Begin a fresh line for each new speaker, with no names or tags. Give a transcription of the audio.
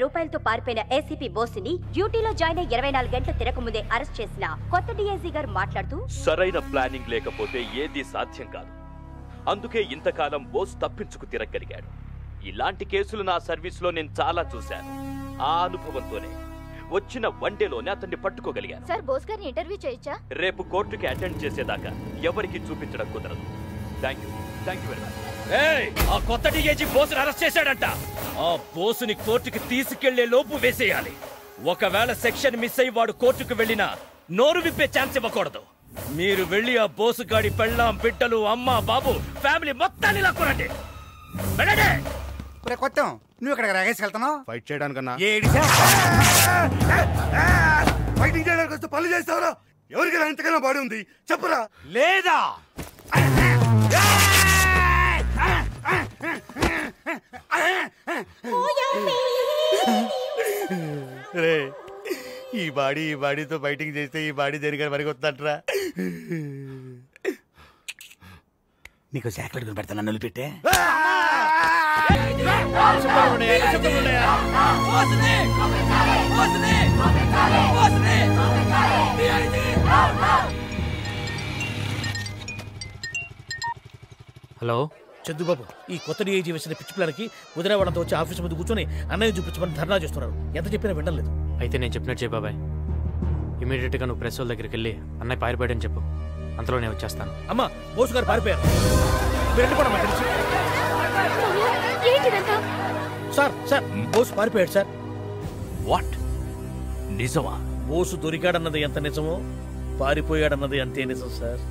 రూపాయలతో పారిపోయిన ఏసీపీ బోస్ని డ్యూటీలో జాయిన్ అయి 24 గంటలు తిరగముందే అరెస్ట్ చేసిన కొత్త డీఐజీ గారు మాట్లాడుతూ,
సరైన ప్లానింగ్ లేకపోతే ఏది సాధ్యం కాదు. అందుకే ఇంతకాలం బోస్ తప్పించుకు తిరగలిగాడు. ఇలాంటి కేసులు నా సర్వీస్ లో నేను చాలా చూశాను. ఆ అనుభవంతోనే వచ్చిన వన్డేలోనే అతన్ని పట్టుకోగలిగాను.
సార్, బోస్ గారిని ఇంటర్వ్యూ చేయొచ్చా?
రేపు కోర్టుకి అటెండ్ చేసేదాకా ఎవరికి చూపించడం కుదరదు. Thank you very much.
ఆ కొత్త డీఐజీ బోసుని అరెస్ట్ చేశాడంట. ఆ బోసుని కోర్టుకి తీసుకెళ్లే లోపు వేసేయాలి. ఒకవేళ సెక్షన్ మిస్ అయ్యి వాడు కోర్టుకు వెళ్ళినా నోరు విప్పే ఛాన్స్ ఇవ్వకూడదు. మీరు వెళ్ళి ఆ బోసు గాడి పెళ్ళాం, బిడ్డలు, అమ్మ, బాబు, ఫ్యామిలీ మొత్తాన్ని లాక్కురండి.
కొత్తం నువ్వు ఇక్కడ రాగేసుకెళ్తున్నావు
ఫైట్ చేయడానికన్నా.
ఫైటింగ్ చేయడానికి వస్తే పనులు చేస్తావురా? ఎవరికైనా ఇంతకన్నా బాడీ ఉంది చెప్పురా.
లేదా
రే, ఈ బాడీతో ఫైటింగ్ చేస్తే ఈ బాడీ దేనికని మరికొత్తట్రా.
నీకు చాక్లెట్ కొని పెడతాను, నన్ను పెట్టే.
హలో
చందుబాబు, ఈ కొత్త డీఐజీ వచ్చిన పిచ్చి పిల్లలకి కుదిరేవాళ్ళంతా వచ్చి ఆఫీస్ ముందు కూర్చొని అన్నయ్య చూపించమని ధర్నా చేస్తున్నారు. ఎంత చెప్పినా వినలేదు.
అయితే నేను చెప్పినట్టు చేయి బాబాయ్. ఇమీడియట్గా నువ్వు ప్రెస్ వాళ్ళ దగ్గరికి వెళ్ళి అన్నయ్య పారిపోయాడని చెప్పు. అంతలో నేను వచ్చేస్తాను.
అమ్మా, బోసు గారు పారిపోయారు. మీరు వెళ్ళిపోవడం తెలుసు. సార్, బోసు పారిపోయాడు సార్.
వాట్? నిజమా?
బోసు దొరికాడన్నది ఎంత నిజమో పారిపోయాడన్నది అంతే నిజం సార్.